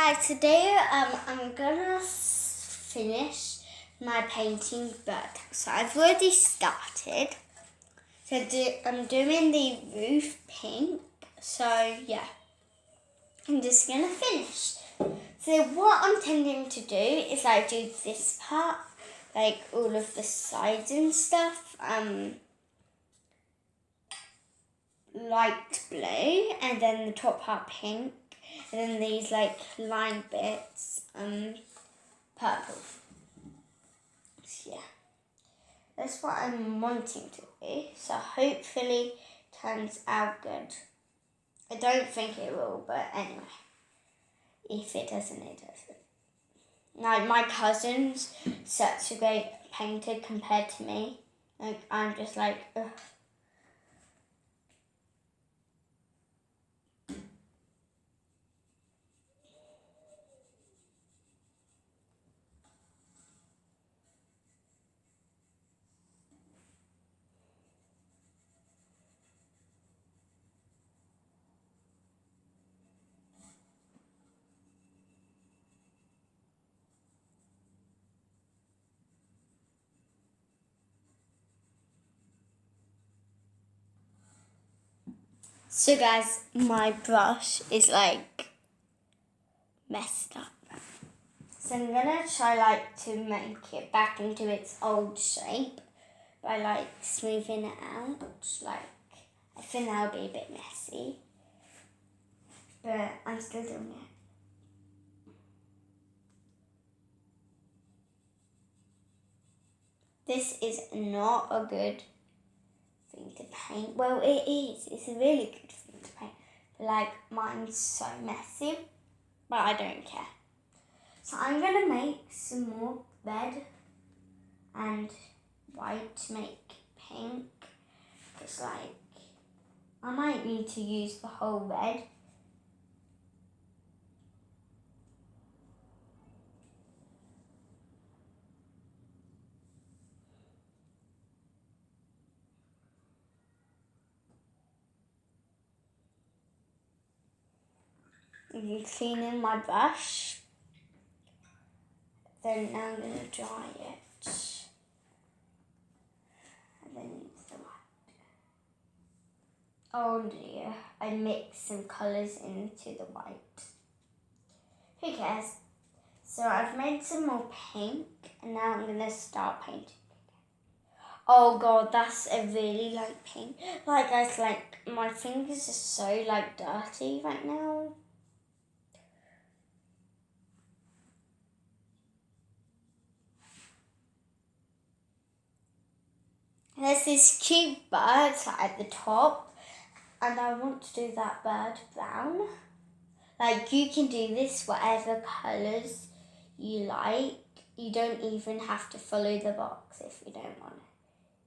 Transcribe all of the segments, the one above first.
Guys, today I'm gonna finish my painting bird. So I've already started. So I'm doing the roof pink. So yeah, I'm just gonna finish. So what I'm tending to do is I do this part, like all of the sides and stuff, light blue, and then the top part pink, and then these like line bits, purple. So yeah, that's what I'm wanting to do. So hopefully it turns out good. I don't think it will, but anyway, if it doesn't, it doesn't. Like my cousin's such a great painter compared to me. Like I'm just like, ugh. So guys, my brush is like messed up. So I'm gonna try like to make it back into its old shape by like smoothing it out. Like I think that'll be a bit messy, but I'm still doing it. This is not a good thing to paint. Well, it is. It's a really good thing to paint. But like mine's so messy, but I don't care. So I'm gonna make some more red and white to make pink. Because like I might need to use the whole red. I'm cleaning my brush. Then now I'm gonna dry it. And then use the white. Oh dear, I mixed some colours into the white. Who cares? So I've made some more pink and now I'm gonna start painting. Oh god, that's a really light pink. Like guys, like my fingers are so like dirty right now. There's this cute bird at the top and I want to do that bird brown. Like you can do this whatever colours you like. You don't even have to follow the box if you don't want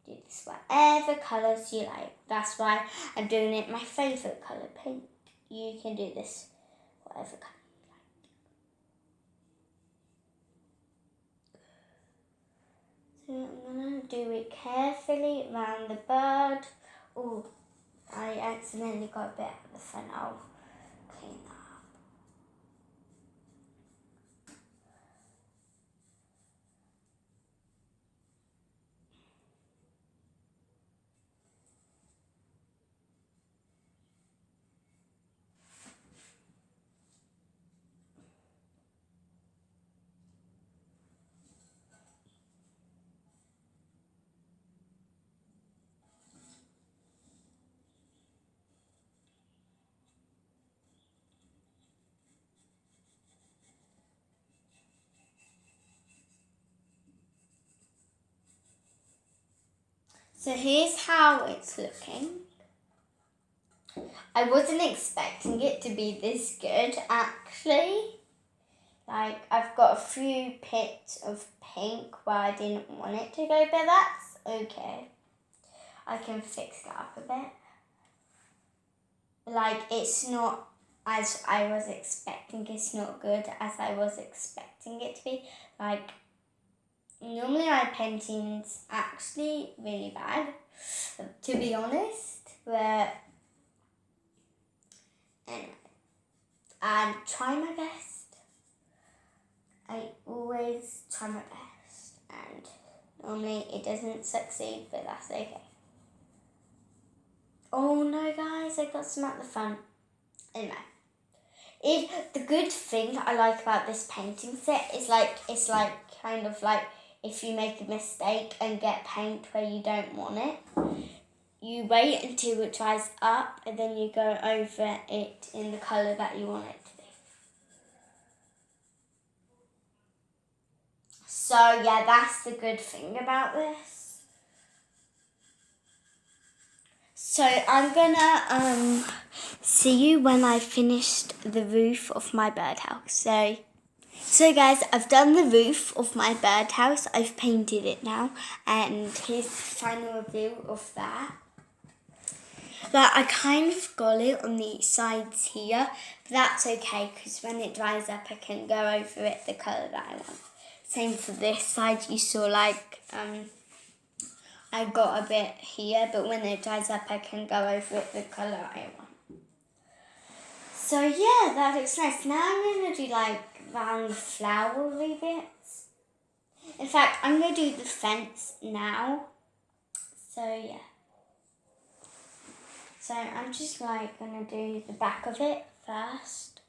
to. Do this whatever colours you like. That's why I'm doing it my favourite colour, pink. You can do this whatever colour you like. So I'm going to do it carefully around the bird. Oh, I accidentally got a bit at the front. I'll clean that up. So here's how it's looking. I wasn't expecting it to be this good actually. Like I've got a few bits of pink where I didn't want it to go, but that's okay. I can fix that up a bit. Like it's not as I was expecting, it's not good as I was expecting it to be. Like normally my painting's actually really bad, to be honest, but anyway, I'm trying my best. I always try my best, and normally it doesn't succeed, but that's okay. Oh no guys, I got some at the front. Anyway, the good thing I like about this painting set is it's kind of like if you make a mistake and get paint where you don't want it, you wait until it dries up and then you go over it in the colour that you want it to be. So yeah, that's the good thing about this. So I'm gonna see you when I finished the roof of my birdhouse. So guys, I've done the roof of my birdhouse. I've painted it now, and here's the final review of that. But I kind of got it on the sides here, but that's okay because when it dries up I can go over it the colour that I want. Same for this side, you saw I got a bit here, but when it dries up I can go over it the colour I want. So yeah, that looks nice. Now I'm going to do round flowery bits. In fact, I'm going to do the fence now. So yeah. So I'm just going to do the back of it first.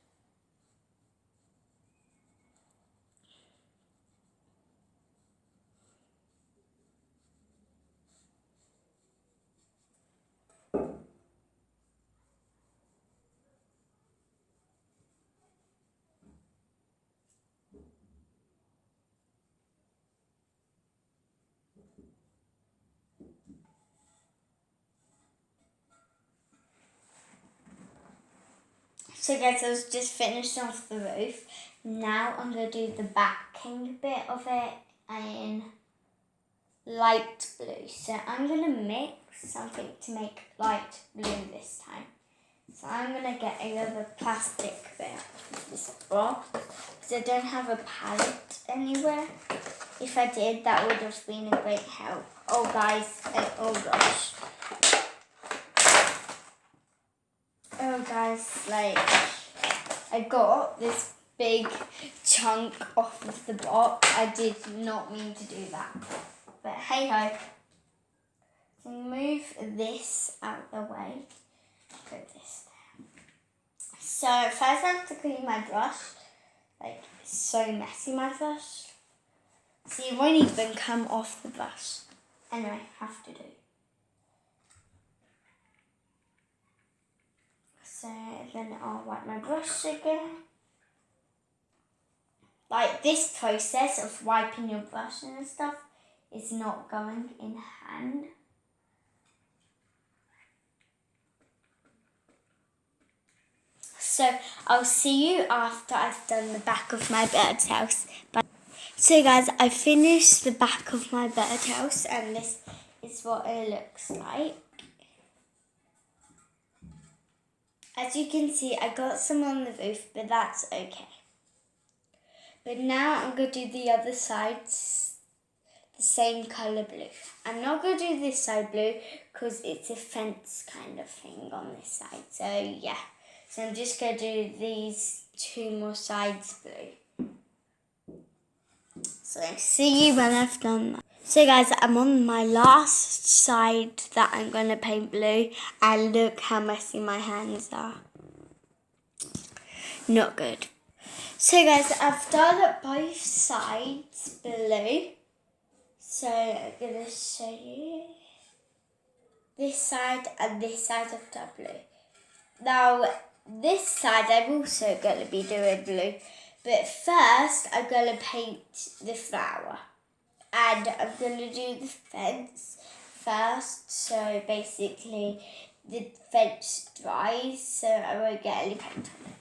So guys, I was just finished off the roof. Now I'm going to do the backing bit of it in light blue. So I'm going to mix something to make light blue this time. So I'm going to get another plastic bit of this box because I don't have a palette anywhere. If I did, that would have been a great help. Oh guys, oh gosh. Oh guys, I got this big chunk off of the box. I did not mean to do that. But hey ho. So move this out of the way. Put this there. So first I have to clean my brush. It's so messy, my brush. So you won't even come off the brush. Anyway, have to do. So then I'll wipe my brush again. This process of wiping your brush and stuff is not going in hand. So I'll see you after I've done the back of my bird's house. So guys, I finished the back of my birdhouse and this is what it looks like. As you can see, I got some on the roof, but that's okay. But now I'm going to do the other sides, the same colour blue. I'm not going to do this side blue because it's a fence kind of thing on this side. So yeah, so I'm just going to do these two more sides blue. So see you when I've done that. So guys, I'm on my last side that I'm going to paint blue, and look how messy my hands are. Not good. So guys, I've done both sides blue. So I'm going to show you this side and this side of the blue. Now, this side I'm also going to be doing blue. But first, I'm going to paint the flower. And I'm going to do the fence first. So basically, the fence dries, so I won't get any paint on it.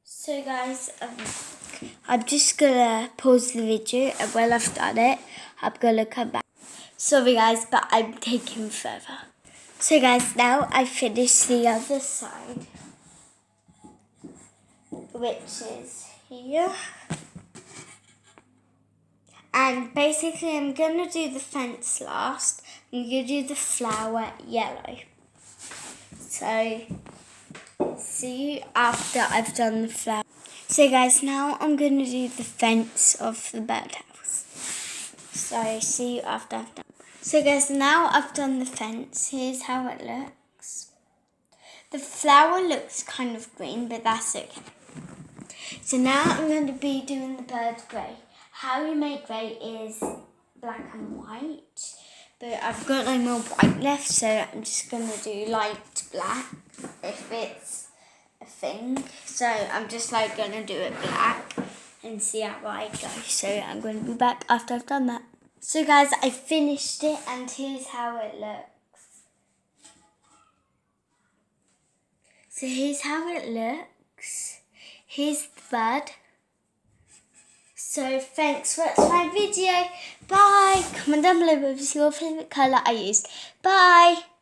So guys, I'm just gonna pause the video, and when I've done it, I'm gonna come back. Sorry guys, but I'm taking further. So guys, now I finished the other side, which is here. And basically I'm going to do the fence last. I'm going to do the flower yellow. So, see you after I've done the flower. So guys, now I'm going to do the fence of the birdhouse. So, see you after I've done. So guys, now I've done the fence. Here's how it looks. The flower looks kind of green, but that's okay. So now I'm going to be doing the bird grey. How you make grey is black and white, but I've got no more white left, so I'm just going to do light black if it's a thing. So I'm just like going to do it black and see how I go. So I'm going to be back after I've done that. So guys, I finished it and here's how it looks. So here's how it looks. Here's the bird. So thanks for watching my video. Bye. Comment down below with your favourite colour I used. Bye.